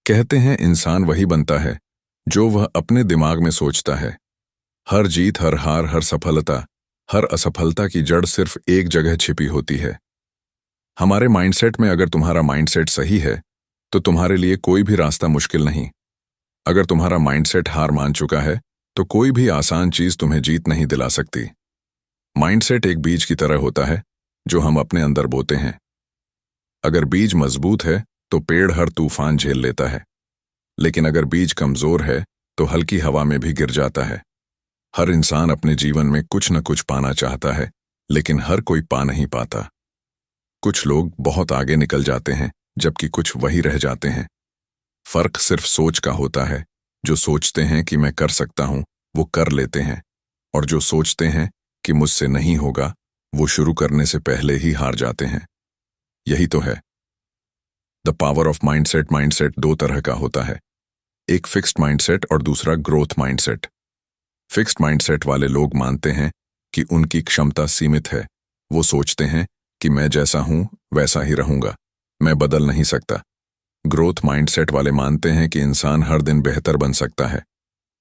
कहते हैं इंसान वही बनता है जो वह अपने दिमाग में सोचता है। हर जीत, हर हार, हर सफलता, हर असफलता की जड़ सिर्फ एक जगह छिपी होती है, हमारे माइंडसेट में। अगर तुम्हारा माइंडसेट सही है तो तुम्हारे लिए कोई भी रास्ता मुश्किल नहीं। अगर तुम्हारा माइंडसेट हार मान चुका है तो कोई भी आसान चीज तुम्हें जीत नहीं दिला सकती। माइंडसेट एक बीज की तरह होता है जो हम अपने अंदर बोते हैं। अगर बीज मजबूत है तो पेड़ हर तूफान झेल लेता है, लेकिन अगर बीज कमजोर है तो हल्की हवा में भी गिर जाता है। हर इंसान अपने जीवन में कुछ न कुछ पाना चाहता है, लेकिन हर कोई पा नहीं पाता। कुछ लोग बहुत आगे निकल जाते हैं जबकि कुछ वही रह जाते हैं। फर्क सिर्फ सोच का होता है। जो सोचते हैं कि मैं कर सकता हूं वो कर लेते हैं, और जो सोचते हैं कि मुझसे नहीं होगा वो शुरू करने से पहले ही हार जाते हैं। यही तो है the power of mindset. Mindset दो तरह का होता है, एक फिक्स्ड माइंडसेट और दूसरा ग्रोथ माइंडसेट। फिक्स्ड माइंडसेट वाले लोग मानते हैं कि उनकी क्षमता सीमित है। वो सोचते हैं कि मैं जैसा हूं वैसा ही रहूंगा, मैं बदल नहीं सकता। ग्रोथ माइंडसेट वाले मानते हैं कि इंसान हर दिन बेहतर बन सकता है।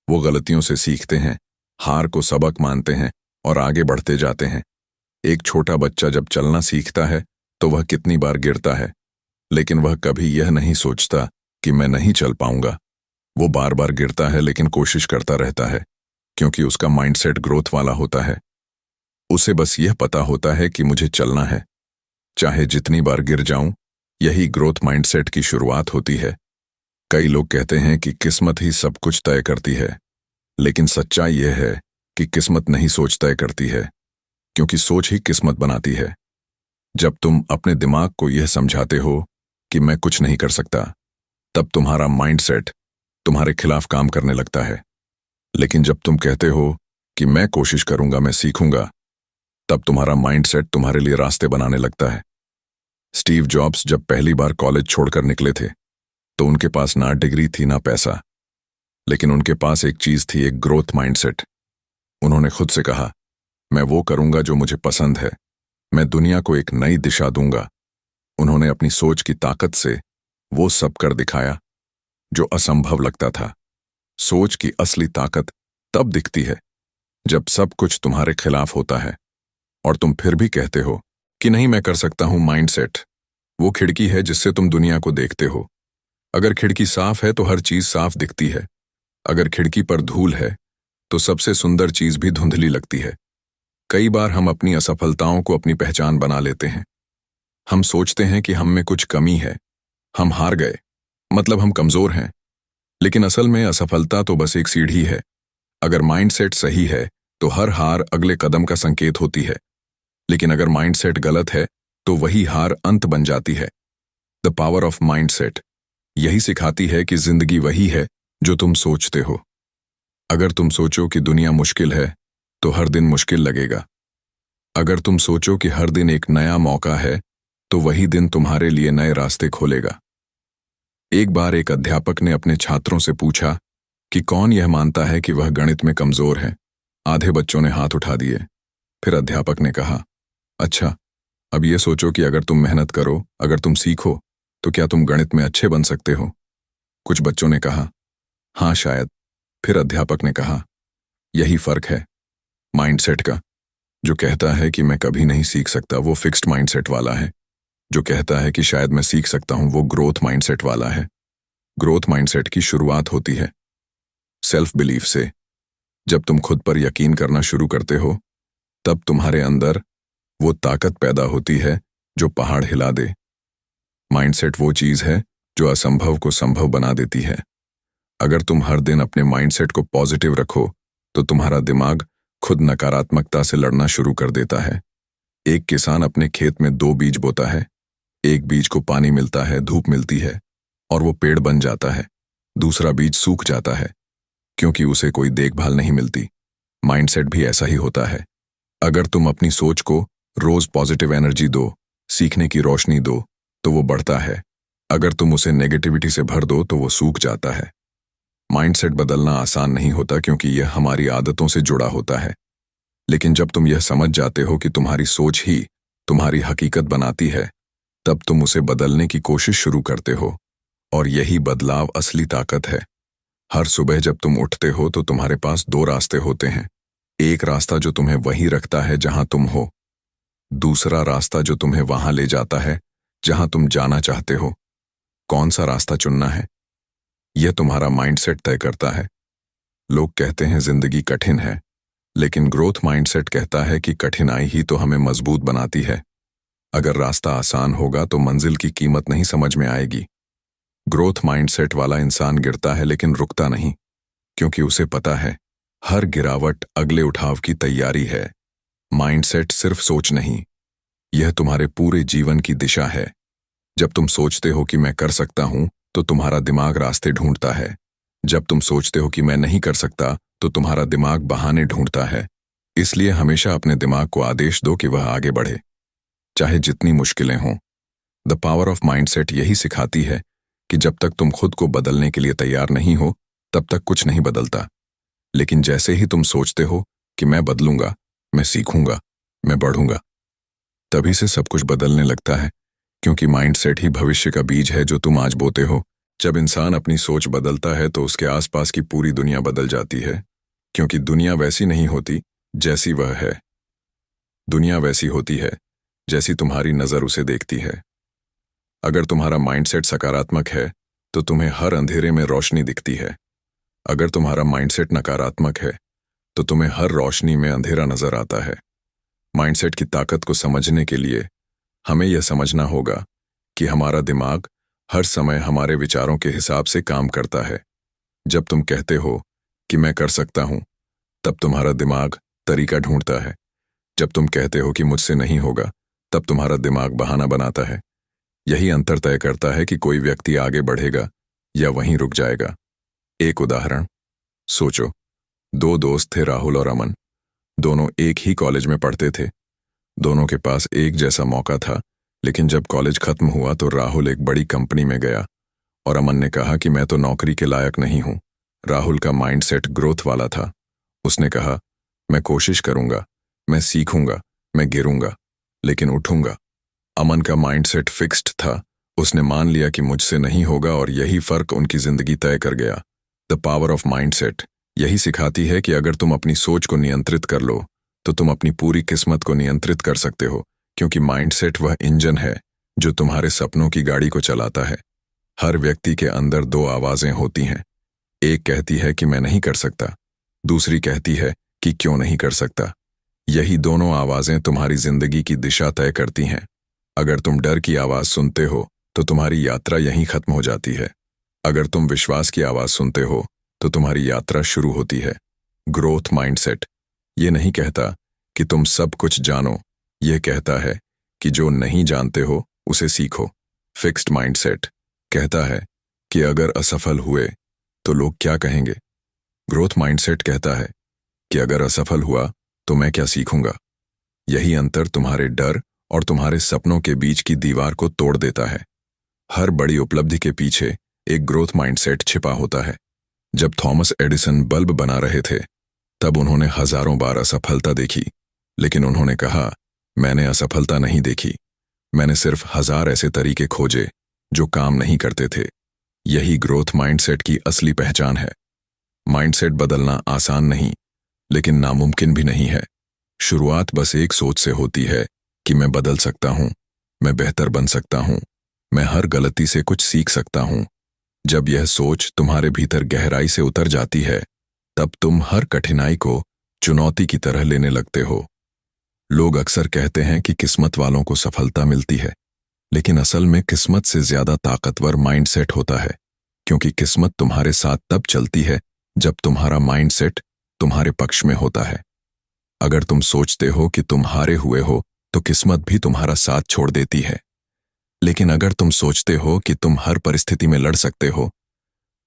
वो गलतियों से सीखते हैं, हार को सबक मानते हैं और आगे बढ़ते जाते हैं। एक छोटा बच्चा जब चलना सीखता है तो वह कितनी बार गिरता है, लेकिन वह कभी यह नहीं सोचता कि मैं नहीं चल पाऊंगा। वो बार बार गिरता है लेकिन कोशिश करता रहता है, क्योंकि उसका माइंडसेट ग्रोथ वाला होता है। उसे बस यह पता होता है कि मुझे चलना है, चाहे जितनी बार गिर जाऊं। यही ग्रोथ माइंडसेट की शुरुआत होती है। कई लोग कहते हैं कि किस्मत ही सब कुछ तय करती है, लेकिन सच्चाई यह है कि किस्मत नहीं सोच तय करती है, क्योंकि सोच ही किस्मत बनाती है। जब तुम अपने दिमाग को यह समझाते हो कि मैं कुछ नहीं कर सकता, तब तुम्हारा माइंडसेट तुम्हारे खिलाफ काम करने लगता है। लेकिन जब तुम कहते हो कि मैं कोशिश करूंगा, मैं सीखूंगा, तब तुम्हारा माइंडसेट तुम्हारे लिए रास्ते बनाने लगता है। स्टीव जॉब्स जब पहली बार कॉलेज छोड़कर निकले थे तो उनके पास ना डिग्री थी ना पैसा, लेकिन उनके पास एक चीज थी, एक ग्रोथ माइंडसेट। उन्होंने खुद से कहा, मैं वो करूंगा जो मुझे पसंद है, मैं दुनिया को एक नई दिशा दूंगा। उन्होंने अपनी सोच की ताकत से वो सब कर दिखाया जो असंभव लगता था। सोच की असली ताकत तब दिखती है जब सब कुछ तुम्हारे खिलाफ होता है और तुम फिर भी कहते हो कि नहीं, मैं कर सकता हूं। माइंडसेट वो खिड़की है जिससे तुम दुनिया को देखते हो। अगर खिड़की साफ है तो हर चीज साफ दिखती है। अगर खिड़की पर धूल है तो सबसे सुंदर चीज भी धुंधली लगती है। कई बार हम अपनी असफलताओं को अपनी पहचान बना लेते हैं। हम सोचते हैं कि हम में कुछ कमी है, हम हार गए, मतलब हम कमजोर हैं। लेकिन असल में असफलता तो बस एक सीढ़ी है। अगर माइंडसेट सही है तो हर हार अगले कदम का संकेत होती है, लेकिन अगर माइंडसेट गलत है तो वही हार अंत बन जाती है। द पावर ऑफ माइंडसेट यही सिखाती है कि जिंदगी वही है जो तुम सोचते हो। अगर तुम सोचो कि दुनिया मुश्किल है तो हर दिन मुश्किल लगेगा। अगर तुम सोचो कि हर दिन एक नया मौका है तो वही दिन तुम्हारे लिए नए रास्ते खोलेगा। एक बार एक अध्यापक ने अपने छात्रों से पूछा कि कौन यह मानता है कि वह गणित में कमजोर है। आधे बच्चों ने हाथ उठा दिए। फिर अध्यापक ने कहा, अच्छा, अब ये सोचो कि अगर तुम मेहनत करो, अगर तुम सीखो, तो क्या तुम गणित में अच्छे बन सकते हो? कुछ बच्चों ने कहा, हाँ शायद। फिर अध्यापक ने कहा, यही फर्क है माइंडसेट का। जो कहता है कि मैं कभी नहीं सीख सकता वो फिक्स्ड माइंडसेट वाला है। जो कहता है कि शायद मैं सीख सकता हूं वो ग्रोथ माइंडसेट वाला है। ग्रोथ माइंडसेट की शुरुआत होती है सेल्फ बिलीफ से। जब तुम खुद पर यकीन करना शुरू करते हो तब तुम्हारे अंदर वो ताकत पैदा होती है जो पहाड़ हिला दे। माइंडसेट वो चीज है जो असंभव को संभव बना देती है। अगर तुम हर दिन अपने माइंडसेट को पॉजिटिव रखो तो तुम्हारा दिमाग खुद नकारात्मकता से लड़ना शुरू कर देता है। एक किसान अपने खेत में 2 बीज बोता है। एक बीज को पानी मिलता है, धूप मिलती है और वो पेड़ बन जाता है। दूसरा बीज सूख जाता है क्योंकि उसे कोई देखभाल नहीं मिलती। माइंडसेट भी ऐसा ही होता है। अगर तुम अपनी सोच को रोज पॉजिटिव एनर्जी दो, सीखने की रोशनी दो, तो वो बढ़ता है। अगर तुम उसे नेगेटिविटी से भर दो तो वो सूख जाता है। माइंडसेट बदलना आसान नहीं होता क्योंकि यह हमारी आदतों से जुड़ा होता है। लेकिन जब तुम यह समझ जाते हो कि तुम्हारी सोच ही तुम्हारी हकीकत बनाती है, तब तुम उसे बदलने की कोशिश शुरू करते हो और यही बदलाव असली ताकत है। हर सुबह जब तुम उठते हो तो तुम्हारे पास दो रास्ते होते हैं। एक रास्ता जो तुम्हें वहीं रखता है जहां तुम हो, दूसरा रास्ता जो तुम्हें वहां ले जाता है जहां तुम जाना चाहते हो। कौन सा रास्ता चुनना है, यह तुम्हारा माइंडसेट तय करता है। लोग कहते हैं जिंदगी कठिन है, लेकिन ग्रोथ माइंडसेट कहता है कि कठिनाई ही तो हमें मजबूत बनाती है। अगर रास्ता आसान होगा तो मंजिल की कीमत नहीं समझ में आएगी। ग्रोथ माइंडसेट वाला इंसान गिरता है लेकिन रुकता नहीं, क्योंकि उसे पता है हर गिरावट अगले उठाव की तैयारी है। माइंडसेट सिर्फ सोच नहीं, यह तुम्हारे पूरे जीवन की दिशा है। जब तुम सोचते हो कि मैं कर सकता हूं तो तुम्हारा दिमाग रास्ते ढूंढता है। जब तुम सोचते हो कि मैं नहीं कर सकता तो तुम्हारा दिमाग बहाने ढूंढता है। इसलिए हमेशा अपने दिमाग को आदेश दो कि वह आगे बढ़े, चाहे जितनी मुश्किलें हों। द पावर ऑफ माइंडसेट यही सिखाती है कि जब तक तुम खुद को बदलने के लिए तैयार नहीं हो तब तक कुछ नहीं बदलता। लेकिन जैसे ही तुम सोचते हो कि मैं बदलूंगा, मैं सीखूंगा, मैं बढ़ूंगा, तभी से सब कुछ बदलने लगता है, क्योंकि माइंडसेट ही भविष्य का बीज है जो तुम आज बोते हो। जब इंसान अपनी सोच बदलता है तो उसके आसपास की पूरी दुनिया बदल जाती है, क्योंकि दुनिया वैसी नहीं होती जैसी वह है। दुनिया वैसी होती है जैसी तुम्हारी नजर उसे देखती है। अगर तुम्हारा माइंडसेट सकारात्मक है तो तुम्हें हर अंधेरे में रोशनी दिखती है। अगर तुम्हारा माइंडसेट नकारात्मक है तो तुम्हें हर रोशनी में अंधेरा नजर आता है। माइंडसेट की ताकत को समझने के लिए हमें यह समझना होगा कि हमारा दिमाग हर समय हमारे विचारों के हिसाब से काम करता है। जब तुम कहते हो कि मैं कर सकता हूं, तब तुम्हारा दिमाग तरीका ढूंढता है। जब तुम कहते हो कि मुझसे नहीं होगा, तब तुम्हारा दिमाग बहाना बनाता है। यही अंतर तय करता है कि कोई व्यक्ति आगे बढ़ेगा या वहीं रुक जाएगा। एक उदाहरण सोचो, दो दोस्त थे, राहुल और अमन। दोनों एक ही कॉलेज में पढ़ते थे। दोनों के पास एक जैसा मौका था, लेकिन जब कॉलेज खत्म हुआ तो राहुल एक बड़ी कंपनी में गया और अमन ने कहा कि मैं तो नौकरी के लायक नहीं हूं। राहुल का माइंडसेट ग्रोथ वाला था। उसने कहा, मैं कोशिश करूंगा, मैं सीखूंगा, मैं गिरूंगा, लेकिन उठूंगा। अमन का माइंडसेट फिक्स्ड था। उसने मान लिया कि मुझसे नहीं होगा और यही फर्क उनकी जिंदगी तय कर गया। द पावर ऑफ माइंडसेट यही सिखाती है कि अगर तुम अपनी सोच को नियंत्रित कर लो तो तुम अपनी पूरी किस्मत को नियंत्रित कर सकते हो, क्योंकि माइंडसेट वह इंजन है जो तुम्हारे सपनों की गाड़ी को चलाता है। हर व्यक्ति के अंदर दो आवाजें होती हैं। एक कहती है कि मैं नहीं कर सकता, दूसरी कहती है कि क्यों नहीं कर सकता। यही दोनों आवाजें तुम्हारी जिंदगी की दिशा तय करती हैं। अगर तुम डर की आवाज सुनते हो तो तुम्हारी यात्रा यहीं खत्म हो जाती है। अगर तुम विश्वास की आवाज सुनते हो तो तुम्हारी यात्रा शुरू होती है। ग्रोथ माइंडसेट ये नहीं कहता कि तुम सब कुछ जानो, यह कहता है कि जो नहीं जानते हो उसे सीखो। फिक्स्ड माइंडसेट कहता है कि अगर असफल हुए तो लोग क्या कहेंगे। ग्रोथ माइंडसेट कहता है कि अगर असफल हुआ तो मैं क्या सीखूंगा। यही अंतर तुम्हारे डर और तुम्हारे सपनों के बीच की दीवार को तोड़ देता है। हर बड़ी उपलब्धि के पीछे एक ग्रोथ माइंडसेट छिपा होता है। जब थॉमस एडिसन बल्ब बना रहे थे तब उन्होंने हजारों बार असफलता देखी, लेकिन उन्होंने कहा, मैंने असफलता नहीं देखी, मैंने सिर्फ 1000 ऐसे तरीके खोजे जो काम नहीं करते थे। यही ग्रोथ माइंडसेट की असली पहचान है। माइंडसेट बदलना आसान नहीं, लेकिन नामुमकिन भी नहीं है। शुरुआत बस एक सोच से होती है कि मैं बदल सकता हूं, मैं बेहतर बन सकता हूं, मैं हर गलती से कुछ सीख सकता हूं। जब यह सोच तुम्हारे भीतर गहराई से उतर जाती है, तब तुम हर कठिनाई को चुनौती की तरह लेने लगते हो। लोग अक्सर कहते हैं कि किस्मत वालों को सफलता मिलती है, लेकिन असल में किस्मत से ज्यादा ताकतवर माइंडसेट होता है, क्योंकि किस्मत तुम्हारे साथ तब चलती है जब तुम्हारा माइंडसेट तुम्हारे पक्ष में होता है। अगर तुम सोचते हो कि तुम हारे हुए हो तो किस्मत भी तुम्हारा साथ छोड़ देती है। लेकिन अगर तुम सोचते हो कि तुम हर परिस्थिति में लड़ सकते हो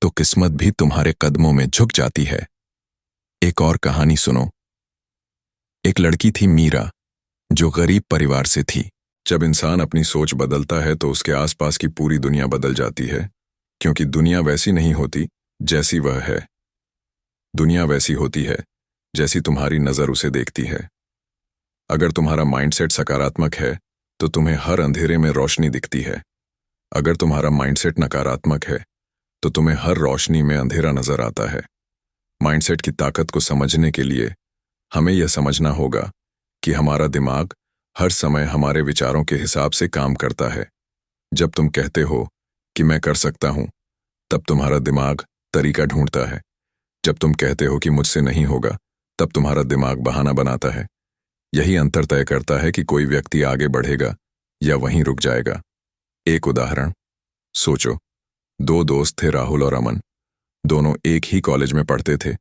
तो किस्मत भी तुम्हारे कदमों में झुक जाती है। एक और कहानी सुनो। एक लड़की थी मीरा, जो गरीब परिवार से थी। जब इंसान अपनी सोच बदलता है तो उसके आसपास की पूरी दुनिया बदल जाती है, क्योंकि दुनिया वैसी नहीं होती जैसी वह है। दुनिया वैसी होती है जैसी तुम्हारी नजर उसे देखती है। अगर तुम्हारा माइंडसेट सकारात्मक है तो तुम्हें हर अंधेरे में रोशनी दिखती है। अगर तुम्हारा माइंडसेट नकारात्मक है तो तुम्हें हर रोशनी में अंधेरा नजर आता है। माइंडसेट की ताकत को समझने के लिए हमें यह समझना होगा कि हमारा दिमाग हर समय हमारे विचारों के हिसाब से काम करता है। जब तुम कहते हो कि मैं कर सकता हूं, तब तुम्हारा दिमाग तरीका ढूंढता है। जब तुम कहते हो कि मुझसे नहीं होगा, तब तुम्हारा दिमाग बहाना बनाता है। यही अंतर तय करता है कि कोई व्यक्ति आगे बढ़ेगा या वहीं रुक जाएगा। एक उदाहरण सोचो, दो दोस्त थे, राहुल और अमन। दोनों एक ही कॉलेज में पढ़ते थे।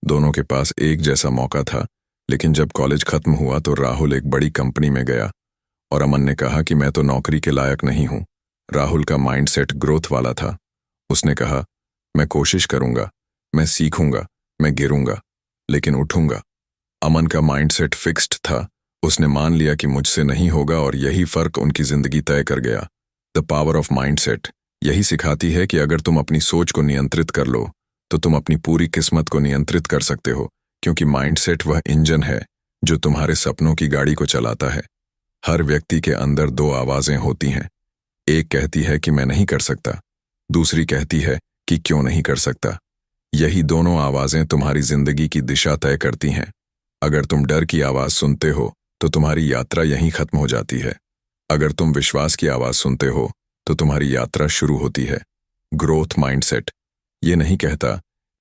दोनों के पास एक जैसा मौका था, लेकिन जब कॉलेज खत्म हुआ तो राहुल एक बड़ी कंपनी में गया और अमन ने कहा कि मैं तो नौकरी के लायक नहीं हूं। राहुल का माइंडसेट ग्रोथ वाला था। उसने कहा, मैं कोशिश करूंगा, मैं सीखूंगा, मैं गिरूंगा, लेकिन उठूंगा। अमन का माइंडसेट फिक्स्ड था। उसने मान लिया कि मुझसे नहीं होगा और यही फर्क उनकी जिंदगी तय कर गया। द पावर ऑफ माइंडसेट यही सिखाती है कि अगर तुम अपनी सोच को नियंत्रित कर लो तो तुम अपनी पूरी किस्मत को नियंत्रित कर सकते हो, क्योंकि माइंडसेट वह इंजन है जो तुम्हारे सपनों की गाड़ी को चलाता है। हर व्यक्ति के अंदर दो आवाजें होती हैं। एक कहती है कि मैं नहीं कर सकता, दूसरी कहती है कि क्यों नहीं कर सकता। यही दोनों आवाजें तुम्हारी जिंदगी की दिशा तय करती हैं। अगर तुम डर की आवाज सुनते हो तो तुम्हारी यात्रा यहीं खत्म हो जाती है। अगर तुम विश्वास की आवाज सुनते हो तो तुम्हारी यात्रा शुरू होती है। ग्रोथ माइंडसेट ये नहीं कहता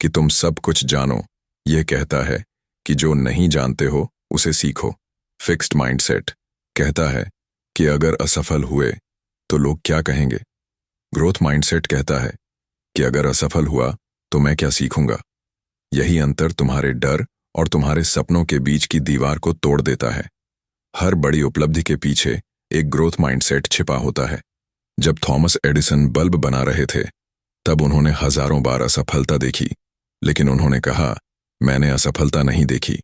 कि तुम सब कुछ जानो, यह कहता है कि जो नहीं जानते हो उसे सीखो। फिक्स्ड माइंडसेट कहता है कि अगर असफल हुए तो लोग क्या कहेंगे। ग्रोथ माइंडसेट कहता है कि अगर असफल हुआ तो मैं क्या सीखूंगा। यही अंतर तुम्हारे डर और तुम्हारे सपनों के बीच की दीवार को तोड़ देता है। हर बड़ी उपलब्धि के पीछे एक ग्रोथ माइंडसेट छिपा होता है। जब थॉमस एडिसन बल्ब बना रहे थे, तब उन्होंने हजारों बार असफलता देखी, लेकिन उन्होंने कहा, मैंने असफलता नहीं देखी,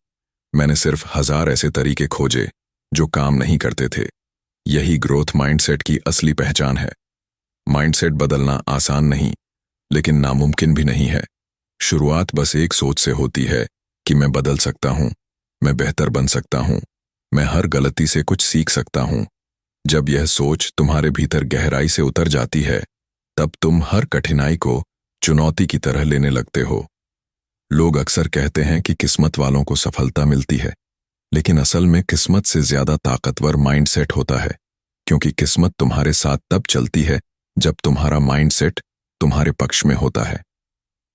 मैंने सिर्फ 1000 ऐसे तरीके खोजे जो काम नहीं करते थे। यही ग्रोथ माइंडसेट की असली पहचान है। माइंडसेट बदलना आसान नहीं, लेकिन नामुमकिन भी नहीं है। शुरुआत बस एक सोच से होती है कि मैं बदल सकता हूं, मैं बेहतर बन सकता हूं, मैं हर गलती से कुछ सीख सकता हूं। जब यह सोच तुम्हारे भीतर गहराई से उतर जाती है, तब तुम हर कठिनाई को चुनौती की तरह लेने लगते हो। लोग अक्सर कहते हैं कि किस्मत वालों को सफलता मिलती है, लेकिन असल में किस्मत से ज्यादा ताकतवर माइंडसेट होता है, क्योंकि किस्मत तुम्हारे साथ तब चलती है जब तुम्हारा माइंडसेट तुम्हारे पक्ष में होता है।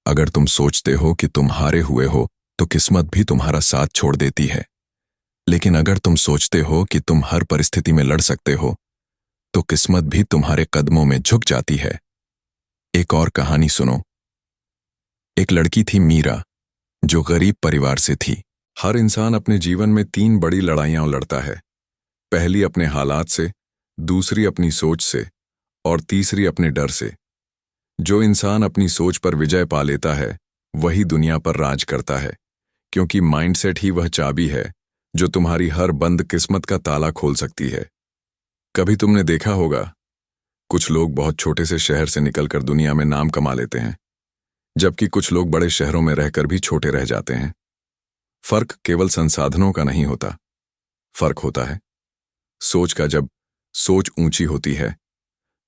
अगर तुम सोचते हो कि तुम हारे हुए हो तो किस्मत भी तुम्हारा साथ छोड़ देती है, लेकिन अगर तुम सोचते हो कि तुम हर परिस्थिति में लड़ सकते हो तो किस्मत भी तुम्हारे कदमों में झुक जाती है। एक और कहानी सुनो। एक लड़की थी, मीरा, जो गरीब परिवार से थी। हर इंसान अपने जीवन में 3 बड़ी लड़ाइयां लड़ता है। पहली अपने हालात से, दूसरी अपनी सोच से और तीसरी अपने डर से। जो इंसान अपनी सोच पर विजय पा लेता है वही दुनिया पर राज करता है, क्योंकि माइंडसेट ही वह चाबी है जो तुम्हारी हर बंद किस्मत का ताला खोल सकती है। कभी तुमने देखा होगा, कुछ लोग बहुत छोटे से शहर से निकलकर दुनिया में नाम कमा लेते हैं, जबकि कुछ लोग बड़े शहरों में रहकर भी छोटे रह जाते हैं। फर्क केवल संसाधनों का नहीं होता, फर्क होता है सोच का। जब सोच ऊंची होती है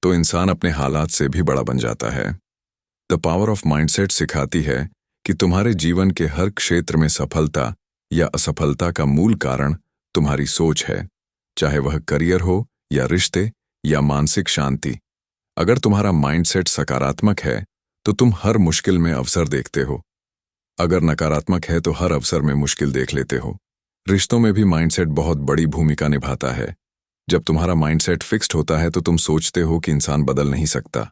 तो इंसान अपने हालात से भी बड़ा बन जाता है। द पावर ऑफ माइंडसेट सिखाती है कि तुम्हारे जीवन के हर क्षेत्र में सफलता या असफलता का मूल कारण तुम्हारी सोच है, चाहे वह करियर हो या रिश्ते या मानसिक शांति। अगर तुम्हारा माइंडसेट सकारात्मक है तो तुम हर मुश्किल में अवसर देखते हो, अगर नकारात्मक है तो हर अवसर में मुश्किल देख लेते हो। रिश्तों में भी माइंडसेट बहुत बड़ी भूमिका निभाता है। जब तुम्हारा माइंडसेट फिक्स्ड होता है तो तुम सोचते हो कि इंसान बदल नहीं सकता,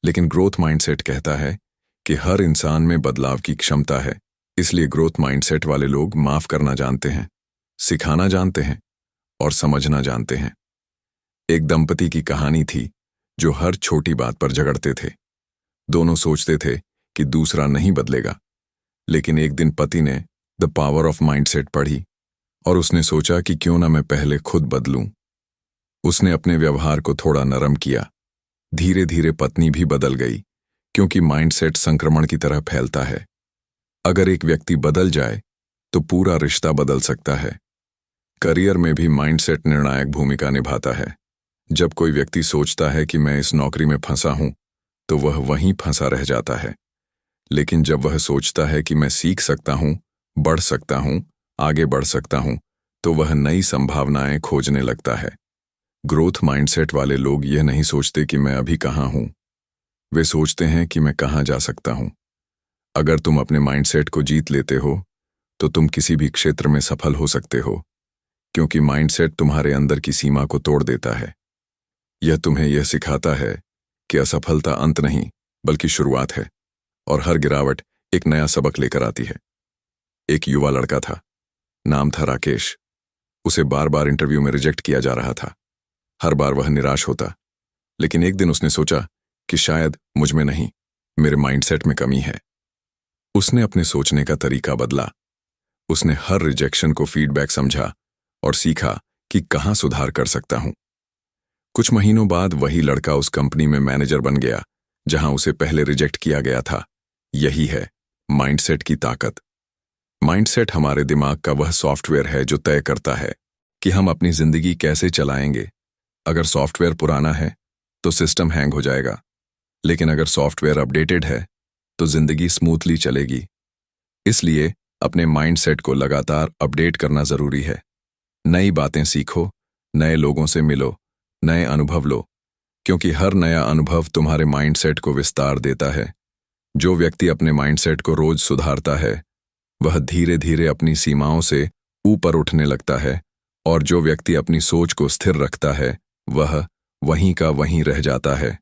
लेकिन ग्रोथ माइंडसेट कहता है कि हर इंसान में बदलाव की क्षमता है। इसलिए ग्रोथ माइंडसेट वाले लोग माफ करना जानते हैं, सिखाना जानते हैं और समझना जानते हैं। एक दंपति की कहानी थी जो हर छोटी बात पर झगड़ते थे। दोनों सोचते थे कि दूसरा नहीं बदलेगा, लेकिन एक दिन पति ने द पावर ऑफ माइंडसेट पढ़ी और उसने सोचा कि क्यों ना मैं पहले खुद बदलूं। उसने अपने व्यवहार को थोड़ा नरम किया। धीरे धीरे पत्नी भी बदल गई, क्योंकि माइंडसेट संक्रमण की तरह फैलता है। अगर एक व्यक्ति बदल जाए तो पूरा रिश्ता बदल सकता है। करियर में भी माइंडसेट निर्णायक भूमिका निभाता है। जब कोई व्यक्ति सोचता है कि मैं इस नौकरी में फंसा हूं, तो वह वहीं फंसा रह जाता है। लेकिन जब वह सोचता है कि मैं सीख सकता हूं, बढ़ सकता हूं, आगे बढ़ सकता हूं, तो वह नई संभावनाएं खोजने लगता है। ग्रोथ माइंडसेट वाले लोग यह नहीं सोचते कि मैं अभी कहां हूं, वे सोचते हैं कि मैं कहां जा सकता हूं। अगर तुम अपने माइंडसेट को जीत लेते हो, तो तुम किसी भी क्षेत्र में सफल हो सकते हो, क्योंकि माइंडसेट तुम्हारे अंदर की सीमा को तोड़ देता है। यह तुम्हें यह सिखाता है कि असफलता अंत नहीं, बल्कि शुरुआत है, और हर गिरावट एक नया सबक लेकर आती है। एक युवा लड़का था, नाम था राकेश। उसे बार बार इंटरव्यू में रिजेक्ट किया जा रहा था। हर बार वह निराश होता, लेकिन एक दिन उसने सोचा कि शायद मुझ में नहीं, मेरे माइंडसेट में कमी है। उसने अपने सोचने का तरीका बदला। उसने हर रिजेक्शन को फीडबैक समझा और सीखा कि कहां सुधार कर सकता हूं। कुछ महीनों बाद वही लड़का उस कंपनी में मैनेजर बन गया जहां उसे पहले रिजेक्ट किया गया था। यही है माइंडसेट की ताकत। माइंडसेट हमारे दिमाग का वह सॉफ्टवेयर है जो तय करता है कि हम अपनी जिंदगी कैसे चलाएंगे। अगर सॉफ्टवेयर पुराना है तो सिस्टम हैंग हो जाएगा, लेकिन अगर सॉफ्टवेयर अपडेटेड है तो जिंदगी स्मूथली चलेगी। इसलिए अपने माइंडसेट को लगातार अपडेट करना जरूरी है। नई बातें सीखो, नए लोगों से मिलो, नए अनुभव लो, क्योंकि हर नया अनुभव तुम्हारे माइंडसेट को विस्तार देता है। जो व्यक्ति अपने माइंडसेट को रोज सुधारता है, वह धीरे धीरे अपनी सीमाओं से ऊपर उठने लगता है, और जो व्यक्ति अपनी सोच को स्थिर रखता है, वह वहीं का वहीं रह जाता है।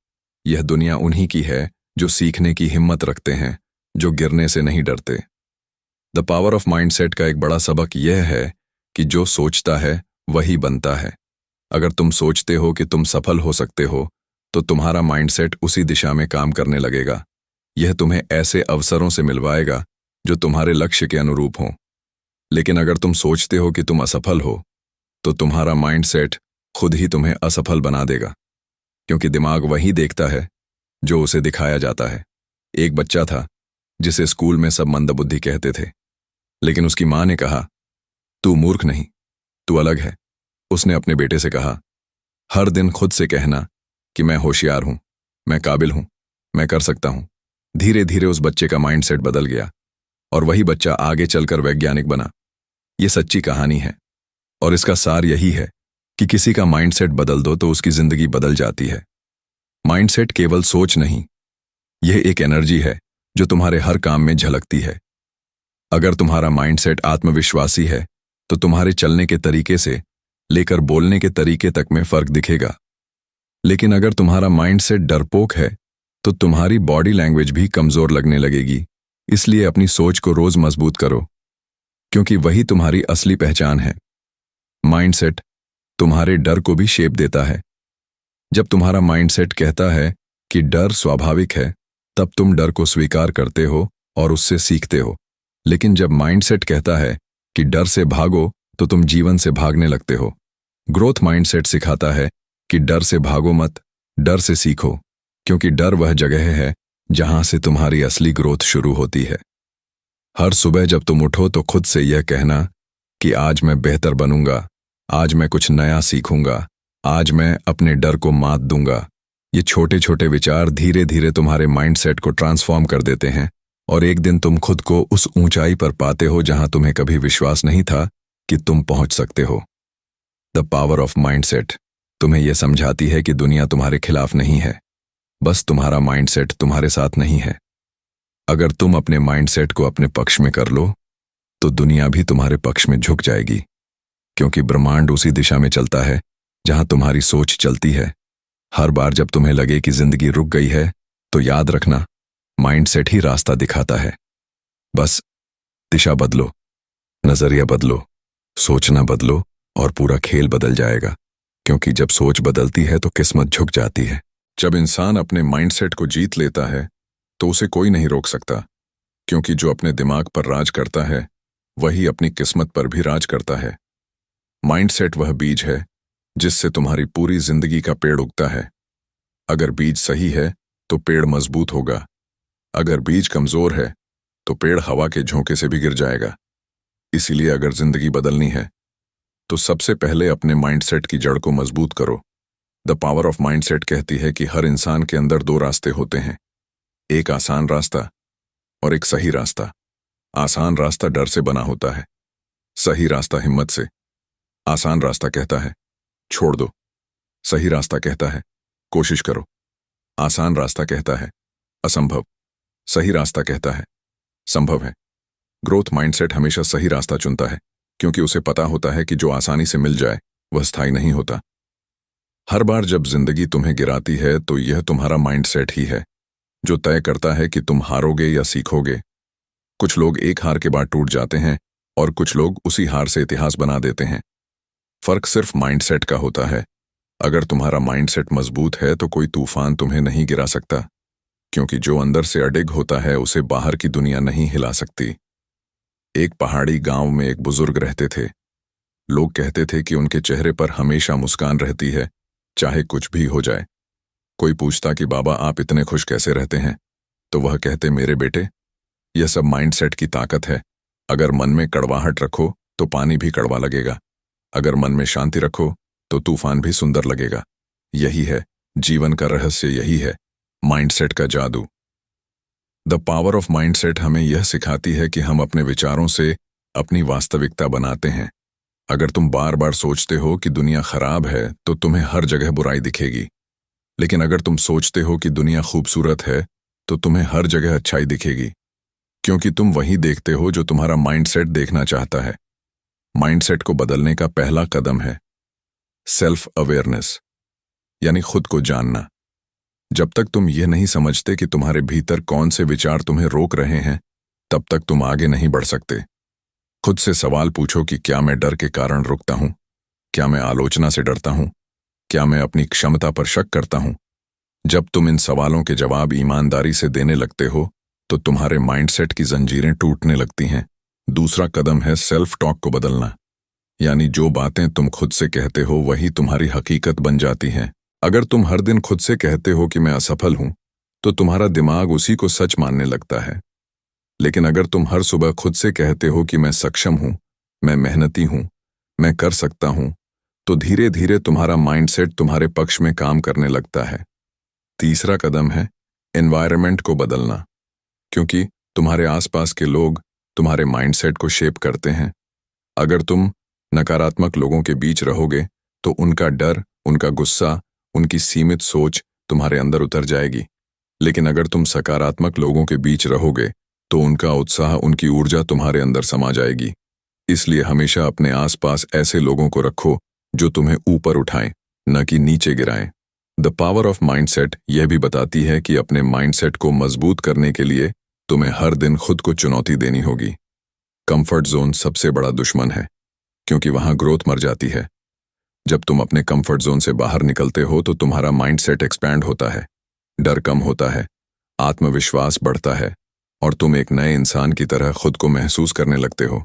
यह दुनिया उन्हीं की है जो सीखने की हिम्मत रखते हैं, जो गिरने से नहीं डरते। द पावर ऑफ माइंडसेट का एक बड़ा सबक यह है कि जो सोचता है वही बनता है। अगर तुम सोचते हो कि तुम सफल हो सकते हो, तो तुम्हारा माइंडसेट उसी दिशा में काम करने लगेगा। यह तुम्हें ऐसे अवसरों से मिलवाएगा जो तुम्हारे लक्ष्य के अनुरूप हों। लेकिन अगर तुम सोचते हो कि तुम असफल हो, तो तुम्हारा माइंडसेट खुद ही तुम्हें असफल बना देगा, क्योंकि दिमाग वही देखता है जो उसे दिखाया जाता है। एक बच्चा था जिसे स्कूल में सब मंदबुद्धि कहते थे, लेकिन उसकी मां ने कहा, तू मूर्ख नहीं, तू अलग है। उसने अपने बेटे से कहा, हर दिन खुद से कहना कि मैं होशियार हूं, मैं काबिल हूं, मैं कर सकता हूं। धीरे धीरे उस बच्चे का माइंडसेट बदल गया, और वही बच्चा आगे चलकर वैज्ञानिक बना। यह सच्ची कहानी है, और इसका सार यही है कि किसी का माइंडसेट बदल दो तो उसकी जिंदगी बदल जाती है। माइंडसेट केवल सोच नहीं, यह एक एनर्जी है जो तुम्हारे हर काम में झलकती है। अगर तुम्हारा माइंडसेट आत्मविश्वासी है, तो तुम्हारे चलने के तरीके से लेकर बोलने के तरीके तक में फर्क दिखेगा। लेकिन अगर तुम्हारा माइंडसेट डरपोक है, तो तुम्हारी बॉडी लैंग्वेज भी कमजोर लगने लगेगी। इसलिए अपनी सोच को रोज मजबूत करो, क्योंकि वही तुम्हारी असली पहचान है। माइंडसेट तुम्हारे डर को भी शेप देता है। जब तुम्हारा माइंडसेट कहता है कि डर स्वाभाविक है, तब तुम डर को स्वीकार करते हो और उससे सीखते हो। लेकिन जब माइंडसेट कहता है कि डर से भागो, तो तुम जीवन से भागने लगते हो। ग्रोथ माइंडसेट सिखाता है कि डर से भागो मत, डर से सीखो, क्योंकि डर वह जगह है जहां से तुम्हारी असली ग्रोथ शुरू होती है। हर सुबह जब तुम उठो तो खुद से यह कहना कि आज मैं बेहतर बनूंगा, आज मैं कुछ नया सीखूंगा, आज मैं अपने डर को मात दूंगा। ये छोटे छोटे विचार धीरे धीरे तुम्हारे माइंडसेट को ट्रांसफॉर्म कर देते हैं, और एक दिन तुम खुद को उस ऊंचाई पर पाते हो जहां तुम्हें कभी विश्वास नहीं था कि तुम पहुंच सकते हो। द पावर ऑफ माइंडसेट तुम्हें यह समझाती है कि दुनिया तुम्हारे खिलाफ नहीं है, बस तुम्हारा माइंडसेट तुम्हारे साथ नहीं है। अगर तुम अपने माइंडसेट को अपने पक्ष में कर लो, तो दुनिया भी तुम्हारे पक्ष में झुक जाएगी, क्योंकि ब्रह्मांड उसी दिशा में चलता है जहां तुम्हारी सोच चलती है। हर बार जब तुम्हें लगे कि जिंदगी रुक गई है, तो याद रखना, माइंडसेट ही रास्ता दिखाता है। बस दिशा बदलो, नजरिया बदलो, सोचना बदलो, और पूरा खेल बदल जाएगा। क्योंकि जब सोच बदलती है तो किस्मत झुक जाती है। जब इंसान अपने माइंडसेट को जीत लेता है, तो उसे कोई नहीं रोक सकता, क्योंकि जो अपने दिमाग पर राज करता है, वही अपनी किस्मत पर भी राज करता है। माइंडसेट वह बीज है जिससे तुम्हारी पूरी जिंदगी का पेड़ उगता है। अगर बीज सही है तो पेड़ मजबूत होगा, अगर बीज कमजोर है तो पेड़ हवा के झोंके से भी गिर जाएगा। इसीलिए अगर जिंदगी बदलनी है, तो सबसे पहले अपने माइंडसेट की जड़ को मजबूत करो। द पावर ऑफ माइंडसेट कहती है कि हर इंसान के अंदर दो रास्ते होते हैं, एक आसान रास्ता और एक सही रास्ता। आसान रास्ता डर से बना होता है, सही रास्ता हिम्मत से। आसान रास्ता कहता है छोड़ दो, सही रास्ता कहता है कोशिश करो। आसान रास्ता कहता है असंभव, सही रास्ता कहता है संभव है। ग्रोथ माइंडसेट हमेशा सही रास्ता चुनता है, क्योंकि उसे पता होता है कि जो आसानी से मिल जाए वह स्थायी नहीं होता। हर बार जब जिंदगी तुम्हें गिराती है तो यह तुम्हारा माइंडसेट ही है जो तय करता है कि तुम हारोगे या सीखोगे। कुछ लोग एक हार के बाद टूट जाते हैं और कुछ लोग उसी हार से इतिहास बना देते हैं। फर्क सिर्फ माइंडसेट का होता है। अगर तुम्हारा माइंडसेट मजबूत है तो कोई तूफान तुम्हें नहीं गिरा सकता, क्योंकि जो अंदर से अडिग होता है उसे बाहर की दुनिया नहीं हिला सकती। एक पहाड़ी गांव में एक बुजुर्ग रहते थे। लोग कहते थे कि उनके चेहरे पर हमेशा मुस्कान रहती है, चाहे कुछ भी हो जाए। कोई पूछता कि बाबा आप इतने खुश कैसे रहते हैं, तो वह कहते मेरे बेटे, यह सब माइंडसेट की ताकत है। अगर मन में कड़वाहट रखो तो पानी भी कड़वा लगेगा, अगर मन में शांति रखो तो तूफान भी सुंदर लगेगा। यही है जीवन का रहस्य, यही है माइंडसेट का जादू। द पावर ऑफ माइंडसेट हमें यह सिखाती है कि हम अपने विचारों से अपनी वास्तविकता बनाते हैं। अगर तुम बार बार सोचते हो कि दुनिया खराब है तो तुम्हें हर जगह बुराई दिखेगी, लेकिन अगर तुम सोचते हो कि दुनिया खूबसूरत है तो तुम्हें हर जगह अच्छाई दिखेगी, क्योंकि तुम वही देखते हो जो तुम्हारा माइंडसेट देखना चाहता है। माइंडसेट को बदलने का पहला कदम है सेल्फ अवेयरनेस, यानी खुद को जानना। जब तक तुम यह नहीं समझते कि तुम्हारे भीतर कौन से विचार तुम्हें रोक रहे हैं, तब तक तुम आगे नहीं बढ़ सकते। खुद से सवाल पूछो कि क्या मैं डर के कारण रुकता हूं? क्या मैं आलोचना से डरता हूं? क्या मैं अपनी क्षमता पर शक करता हूं? जब तुम इन सवालों के जवाब ईमानदारी से देने लगते हो तो तुम्हारे माइंडसेट की जंजीरें टूटने लगती हैं। दूसरा कदम है सेल्फ टॉक को बदलना, यानी जो बातें तुम खुद से कहते हो वही तुम्हारी हकीकत बन जाती हैं। अगर तुम हर दिन खुद से कहते हो कि मैं असफल हूं, तो तुम्हारा दिमाग उसी को सच मानने लगता है। लेकिन अगर तुम हर सुबह खुद से कहते हो कि मैं सक्षम हूं, मैं मेहनती हूं, मैं कर सकता हूं, तो धीरे धीरे तुम्हारा माइंडसेट तुम्हारे पक्ष में काम करने लगता है। तीसरा कदम है एनवायरनमेंट को बदलना, क्योंकि तुम्हारे आसपास के लोग तुम्हारे माइंडसेट को शेप करते हैं। अगर तुम नकारात्मक लोगों के बीच रहोगे तो उनका डर, उनका गुस्सा, उनकी सीमित सोच तुम्हारे अंदर उतर जाएगी। लेकिन अगर तुम सकारात्मक लोगों के बीच रहोगे तो उनका उत्साह, उनकी ऊर्जा तुम्हारे अंदर समा जाएगी। इसलिए हमेशा अपने आसपास ऐसे लोगों को रखो जो तुम्हें ऊपर उठाएं, न कि नीचे गिराएं। द पावर ऑफ माइंडसेट यह भी बताती है कि अपने माइंडसेट को मजबूत करने के लिए तुम्हें हर दिन खुद को चुनौती देनी होगी। कंफर्ट जोन सबसे बड़ा दुश्मन है, क्योंकि वहां ग्रोथ मर जाती है। जब तुम अपने कंफर्ट जोन से बाहर निकलते हो तो तुम्हारा माइंडसेट एक्सपैंड होता है, डर कम होता है, आत्मविश्वास बढ़ता है और तुम एक नए इंसान की तरह खुद को महसूस करने लगते हो।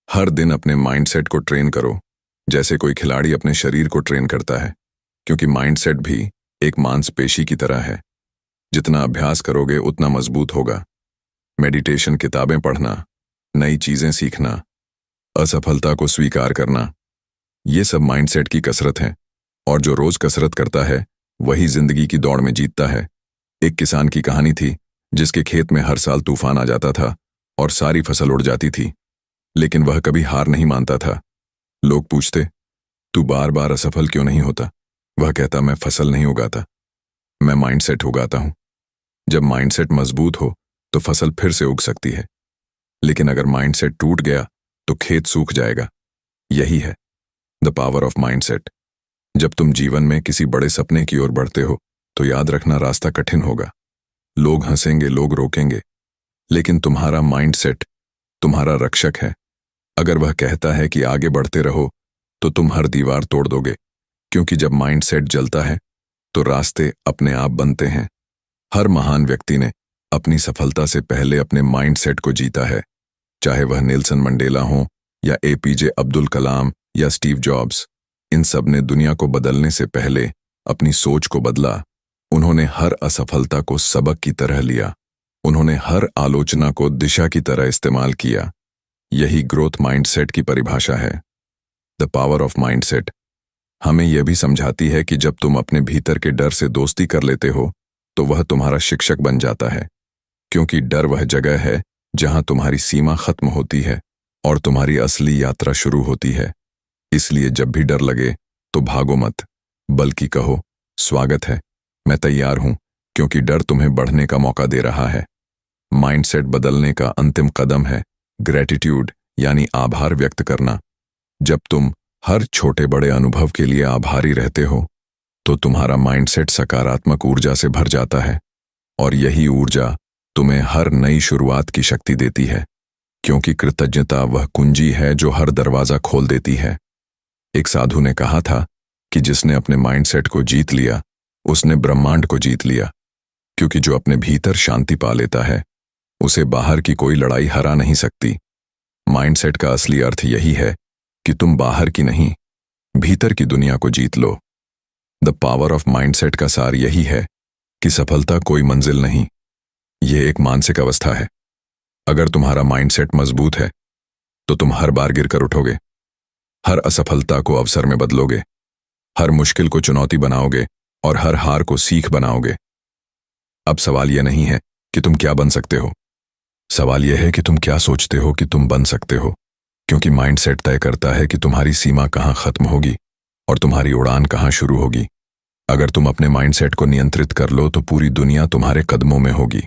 हर दिन अपने माइंडसेट को ट्रेन करो, जैसे कोई खिलाड़ी अपने शरीर को ट्रेन करता है, क्योंकि माइंडसेट भी एक मांसपेशी की तरह है। जितना अभ्यास करोगे उतना मजबूत होगा। मेडिटेशन, किताबें पढ़ना, नई चीजें सीखना, असफलता को स्वीकार करना, ये सब माइंडसेट की कसरत है। और जो रोज कसरत करता है वही जिंदगी की दौड़ में जीतता है। एक किसान की कहानी थी जिसके खेत में हर साल तूफान आ जाता था और सारी फसल उड़ जाती थी, लेकिन वह कभी हार नहीं मानता था। लोग पूछते, तू बार बार असफल क्यों नहीं होता? वह कहता, मैं फसल नहीं उगाता, मैं माइंडसेट उगाता हूं। जब माइंडसेट मजबूत हो तो फसल फिर से उग सकती है, लेकिन अगर माइंडसेट टूट गया तो खेत सूख जाएगा। यही है द पावर ऑफ माइंडसेट। जब तुम जीवन में किसी बड़े सपने की ओर बढ़ते हो तो याद रखना, रास्ता कठिन होगा। लोग हंसेंगे, लोग रोकेंगे, लेकिन तुम्हारा माइंडसेट तुम्हारा रक्षक है। अगर वह कहता है कि आगे बढ़ते रहो तो तुम हर दीवार तोड़ दोगे, क्योंकि जब माइंडसेट जलता है तो रास्ते अपने आप बनते हैं। हर महान व्यक्ति ने अपनी सफलता से पहले अपने माइंडसेट को जीता है, चाहे वह नेल्सन मंडेला हो या एपीजे अब्दुल कलाम या स्टीव जॉब्स। इन सब ने दुनिया को बदलने से पहले अपनी सोच को बदला। उन्होंने हर असफलता को सबक की तरह लिया, उन्होंने हर आलोचना को दिशा की तरह इस्तेमाल किया। यही ग्रोथ माइंडसेट की परिभाषा है। द पावर ऑफ माइंडसेट हमें यह भी समझाती है कि जब तुम अपने भीतर के डर से दोस्ती कर लेते हो तो वह तुम्हारा शिक्षक बन जाता है, क्योंकि डर वह जगह है जहां तुम्हारी सीमा खत्म होती है और तुम्हारी असली यात्रा शुरू होती है। इसलिए जब भी डर लगे तो भागो मत, बल्कि कहो, स्वागत है, मैं तैयार हूं, क्योंकि डर तुम्हें बढ़ने का मौका दे रहा है। माइंडसेट बदलने का अंतिम कदम है ग्रेटिट्यूड, यानी आभार व्यक्त करना। जब तुम हर छोटे बड़े अनुभव के लिए आभारी रहते हो तो तुम्हारा माइंडसेट सकारात्मक ऊर्जा से भर जाता है, और यही ऊर्जा तुम्हें हर नई शुरुआत की शक्ति देती है, क्योंकि कृतज्ञता वह कुंजी है जो हर दरवाजा खोल देती है। एक साधु ने कहा था कि जिसने अपने माइंडसेट को जीत लिया उसने ब्रह्मांड को जीत लिया, क्योंकि जो अपने भीतर शांति पा लेता है उसे बाहर की कोई लड़ाई हरा नहीं सकती। माइंडसेट का असली अर्थ यही है कि तुम बाहर की नहीं, भीतर की दुनिया को जीत लो। द पावर ऑफ माइंडसेट का सार यही है कि सफलता कोई मंजिल नहीं, यह एक मानसिक अवस्था है। अगर तुम्हारा माइंडसेट मजबूत है तो तुम हर बार गिरकर उठोगे, हर असफलता को अवसर में बदलोगे, हर मुश्किल को चुनौती बनाओगे और हर हार को सीख बनाओगे। अब सवाल यह नहीं है कि तुम क्या बन सकते हो, सवाल यह है कि तुम क्या सोचते हो कि तुम बन सकते हो, क्योंकि माइंडसेट तय करता है कि तुम्हारी सीमा कहां खत्म होगी और तुम्हारी उड़ान कहां शुरू होगी। अगर तुम अपने माइंडसेट को नियंत्रित कर लो तो पूरी दुनिया तुम्हारे कदमों में होगी।